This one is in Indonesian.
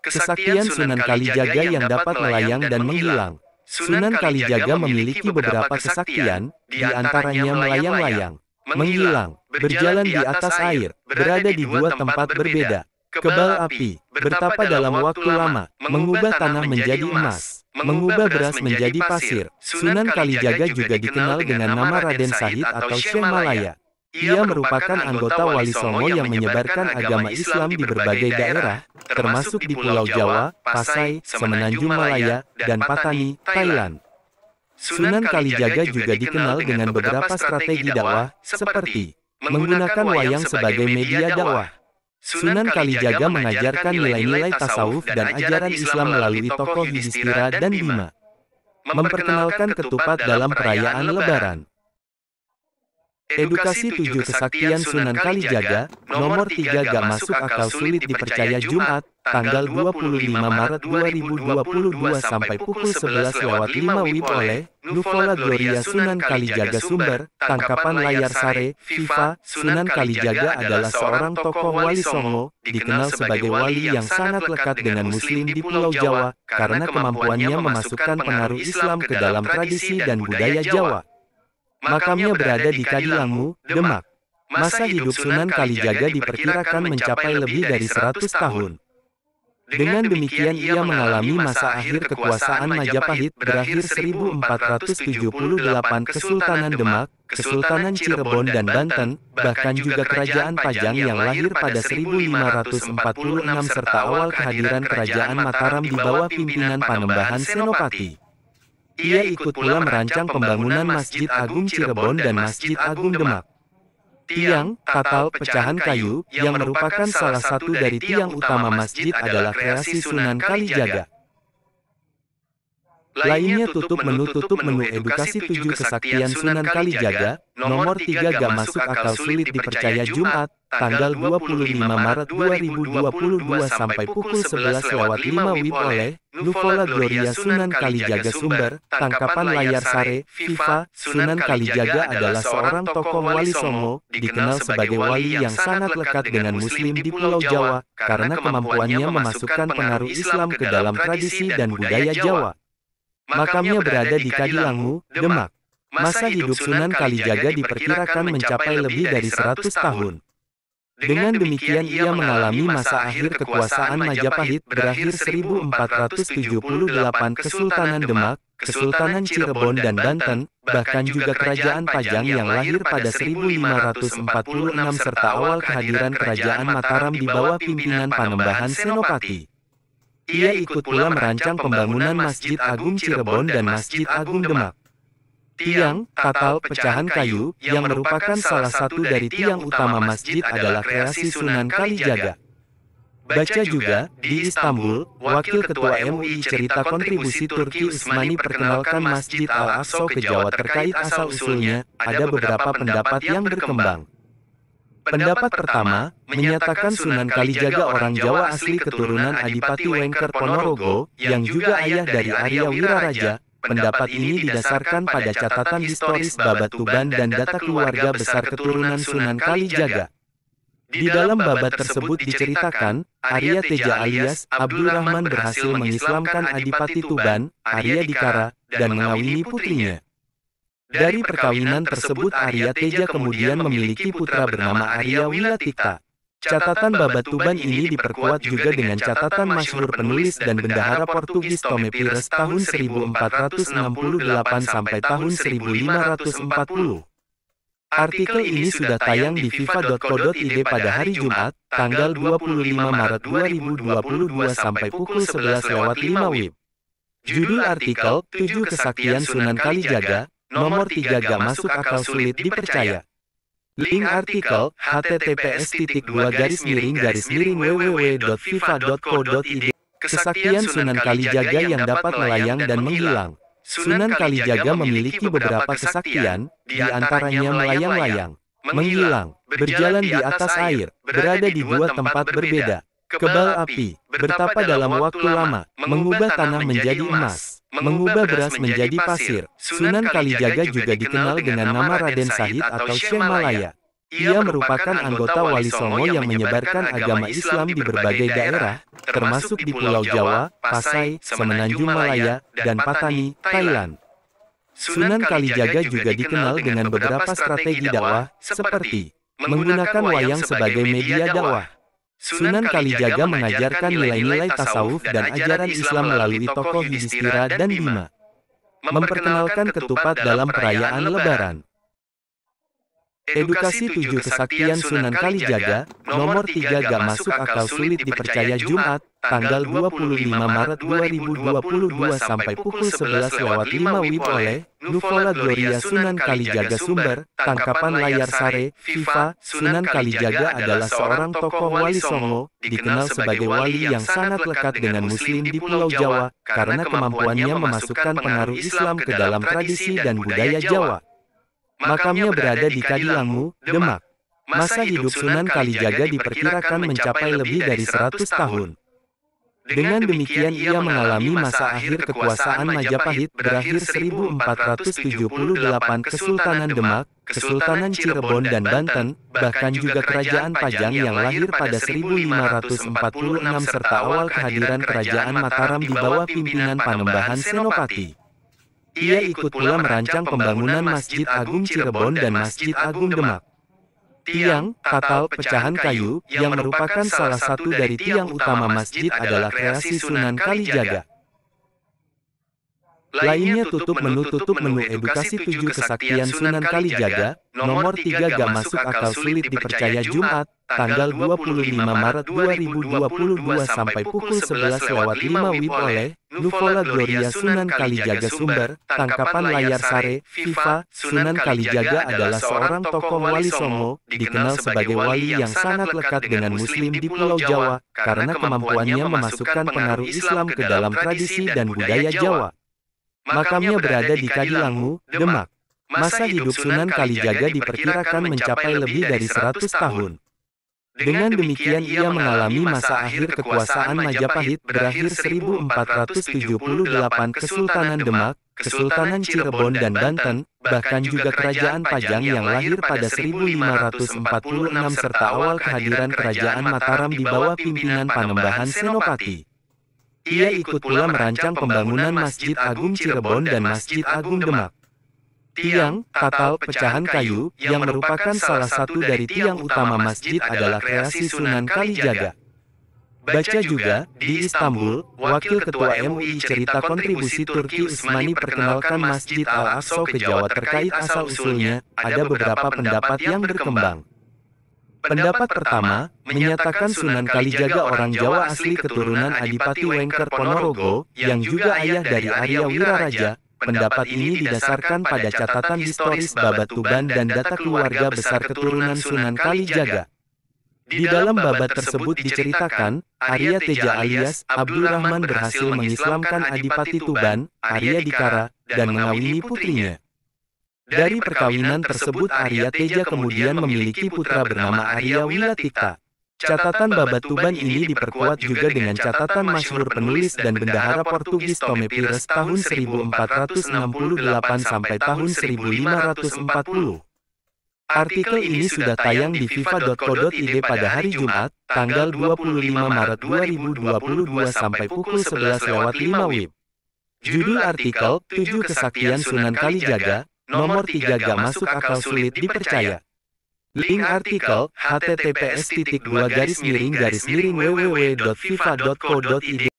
Kesaktian Sunan Kalijaga yang dapat melayang dan menghilang. Sunan Kalijaga memiliki beberapa kesaktian, di antaranya melayang-layang, menghilang, berjalan di atas air, berada di dua tempat berbeda, kebal api, bertapa dalam waktu lama, mengubah tanah menjadi emas, mengubah beras menjadi pasir. Sunan Kalijaga juga dikenal dengan nama Raden Sahid atau Syekh Malaya. Ia merupakan anggota Wali Songo yang menyebarkan agama Islam di berbagai daerah, termasuk di Pulau Jawa, Pasai, Semenanjung Malaya, dan Patani, Thailand. Sunan Kalijaga juga dikenal dengan beberapa strategi dakwah, seperti menggunakan wayang sebagai media dakwah. Sunan Kalijaga mengajarkan nilai-nilai tasawuf dan ajaran Islam melalui tokoh Yudhistira dan Bima. Memperkenalkan ketupat dalam perayaan Lebaran. Edukasi 7 kesaktian Sunan Kalijaga, nomor 3 gak masuk akal sulit dipercaya Jumat, tanggal 25 Maret 2022 sampai pukul 11:05 WIB oleh Nuvola Gloria Sunan Kalijaga. Sumber, tangkapan layar Sare, Viva. Sunan Kalijaga adalah seorang tokoh Wali Songo, dikenal sebagai wali yang sangat lekat dengan Muslim di Pulau Jawa, karena kemampuannya memasukkan pengaruh Islam ke dalam tradisi dan budaya Jawa. Makamnya berada di Kadilangu, Demak. Masa hidup Sunan Kalijaga diperkirakan mencapai lebih dari 100 tahun. Dengan demikian ia mengalami masa akhir kekuasaan Majapahit berakhir 1478, Kesultanan Demak, Kesultanan Cirebon dan Banten, bahkan juga Kerajaan Pajang yang lahir pada 1546 serta awal kehadiran Kerajaan Mataram di bawah pimpinan Panembahan Senopati. Ia ikut pula merancang pembangunan Masjid Agung Cirebon dan Masjid Agung Demak. Tiang, tatal, pecahan kayu, yang merupakan salah satu dari tiang utama masjid adalah kreasi Sunan Kalijaga. Lainnya tutup menu edukasi 7 kesaktian Sunan Kalijaga, nomor 3 gak masuk akal sulit dipercaya Jumat, tanggal 25 Maret 2022 sampai pukul 11:05 WIB oleh Nuvola Gloria Sunan Kalijaga. Sumber, tangkapan layar Sare, Viva. Sunan Kalijaga adalah seorang tokoh Wali Songo, dikenal sebagai wali yang sangat lekat dengan Muslim di Pulau Jawa, karena kemampuannya memasukkan pengaruh Islam ke dalam tradisi dan budaya Jawa. Makamnya berada di Kadilangu, Demak. Masa hidup Sunan Kalijaga diperkirakan mencapai lebih dari 100 tahun. Dengan demikian ia mengalami masa akhir kekuasaan Majapahit berakhir 1478, Kesultanan Demak, Kesultanan Cirebon dan Banten, bahkan juga Kerajaan Pajang yang lahir pada 1546 serta awal kehadiran Kerajaan Mataram di bawah pimpinan Panembahan Senopati. Ia ikut pula merancang pembangunan Masjid Agung Cirebon dan Masjid Agung Demak. Tiang, tatal, pecahan kayu, yang merupakan salah satu dari tiang utama masjid adalah kreasi Sunan Kalijaga. Baca juga, di Istanbul, Wakil Ketua MUI cerita kontribusi Turki Utsmani perkenalkan Masjid Al-Aqsa ke Jawa terkait asal-usulnya, ada beberapa pendapat yang berkembang. Pendapat pertama, menyatakan Sunan Kalijaga orang Jawa asli keturunan Adipati Wengker Ponorogo, yang juga ayah dari Arya Wiraraja. Pendapat ini didasarkan pada catatan historis Babat Tuban dan data keluarga besar keturunan Sunan Kalijaga. Di dalam babat tersebut diceritakan, Arya Teja alias Abdul Rahman berhasil mengislamkan Adipati Tuban, Arya Dikara, dan mengawini putrinya. Dari perkawinan tersebut Arya Teja kemudian memiliki putra bernama Arya Wilatikta. Catatan Babat Tuban ini diperkuat juga dengan catatan masyhur penulis dan bendahara Portugis Tome Pires tahun 1468 sampai tahun 1540. Artikel ini sudah tayang di viva.co.id pada hari Jumat, tanggal 25 Maret 2022 sampai pukul 11:05 WIB. Judul artikel, 7 Kesaktian Sunan Kalijaga, nomor 3 gak masuk akal sulit dipercaya. Link artikel, https://www.viva.co.id. Kesaktian Sunan Kalijaga yang dapat melayang dan menghilang. Sunan Kalijaga memiliki beberapa kesaktian, di antaranya melayang-layang, menghilang, berjalan di atas air, berada di dua tempat berbeda, kebal api, bertapa dalam waktu lama, mengubah tanah menjadi emas, mengubah beras menjadi pasir. Sunan Kalijaga juga dikenal dengan nama Raden Sahid atau Syekh Malaya. Ia merupakan anggota Wali Songo yang menyebarkan agama Islam di berbagai daerah, termasuk di Pulau Jawa, Pasai, Semenanjung Malaya, dan Patani, Thailand. Sunan Kalijaga juga dikenal dengan beberapa strategi dakwah, seperti menggunakan wayang sebagai media dakwah. Sunan Kalijaga mengajarkan nilai-nilai tasawuf dan ajaran Islam melalui tokoh Yudhistira dan Bima. Memperkenalkan ketupat dalam perayaan Lebaran. Edukasi 7 kesaktian Sunan Kalijaga, nomor 3 gak masuk akal sulit dipercaya Jumat, tanggal 25 Maret 2022 sampai pukul 11:05 WIB oleh Nuvola Gloria Sunan Kalijaga. Sumber, tangkapan layar Sare, FIFA. Sunan Kalijaga adalah seorang tokoh Wali Songo, dikenal sebagai wali yang sangat lekat dengan Muslim di Pulau Jawa, karena kemampuannya memasukkan pengaruh Islam ke dalam tradisi dan budaya Jawa. Makamnya berada di Kadilangu, Demak. Masa hidup Sunan Kalijaga diperkirakan mencapai lebih dari 100 tahun. Dengan demikian ia mengalami masa akhir kekuasaan Majapahit berakhir 1478, Kesultanan Demak, Kesultanan Cirebon dan Banten, bahkan juga Kerajaan Pajang yang lahir pada 1546 serta awal kehadiran Kerajaan Mataram di bawah pimpinan Panembahan Senopati. Ia ikut pula merancang pembangunan Masjid Agung Cirebon dan Masjid Agung Demak. Tiang, tatal, pecahan kayu, yang merupakan salah satu dari tiang utama masjid adalah kreasi Sunan Kalijaga. Lainnya tutup menu edukasi 7 kesaktian Sunan Kalijaga, nomor 3 gak masuk akal sulit dipercaya Jumat, tanggal 25 Maret 2022 sampai pukul 11:05 WIB oleh Nuvola Gloria Sunan Kalijaga. Sumber, tangkapan layar Sare, FIFA. Sunan Kalijaga adalah seorang tokoh Wali Songo, dikenal sebagai wali yang sangat lekat dengan Muslim di Pulau Jawa, karena kemampuannya memasukkan pengaruh Islam ke dalam tradisi dan budaya Jawa. Makamnya berada di Kadilangu, Demak. Masa hidup Sunan Kalijaga diperkirakan mencapai lebih dari 100 tahun. Dengan demikian ia mengalami masa akhir kekuasaan Majapahit berakhir 1478, Kesultanan Demak, Kesultanan Cirebon dan Banten, bahkan juga Kerajaan Pajang yang lahir pada 1546 serta awal kehadiran Kerajaan Mataram di bawah pimpinan Panembahan Senopati. Ia ikut pula merancang pembangunan Masjid Agung Cirebon dan Masjid Agung Demak. Tiang, tatal, pecahan kayu, yang merupakan salah satu dari tiang utama masjid adalah kreasi Sunan Kalijaga. Baca juga, di Istanbul, Wakil Ketua MUI cerita kontribusi Turki Utsmani perkenalkan Masjid Al-Aqsa ke Jawa terkait asal-usulnya, ada beberapa pendapat yang berkembang. Pendapat pertama, menyatakan Sunan Kalijaga orang Jawa asli keturunan Adipati Wengker Ponorogo, yang juga ayah dari Arya Wiraraja. Pendapat ini didasarkan pada catatan historis Babat Tuban dan data keluarga besar keturunan Sunan Kalijaga. Di dalam babat tersebut diceritakan, Arya Teja alias Abdul Rahman berhasil mengislamkan Adipati Tuban, Arya Dikara, dan mengawini putrinya. Dari perkawinan tersebut Arya Teja kemudian memiliki putra bernama Arya Wilatikta. Catatan Babat Tuban ini diperkuat juga dengan catatan masyhur penulis dan bendahara Portugis Tome Pires tahun 1468 sampai tahun 1540. Artikel ini sudah tayang di fifa.co.id pada hari Jumat, tanggal 25 Maret 2022 sampai pukul 11:05 WIB. Judul artikel, 7 Kesaktian Sunan Kalijaga, nomor 3 gak masuk akal sulit dipercaya. Link artikel, https://www.fifa.co.id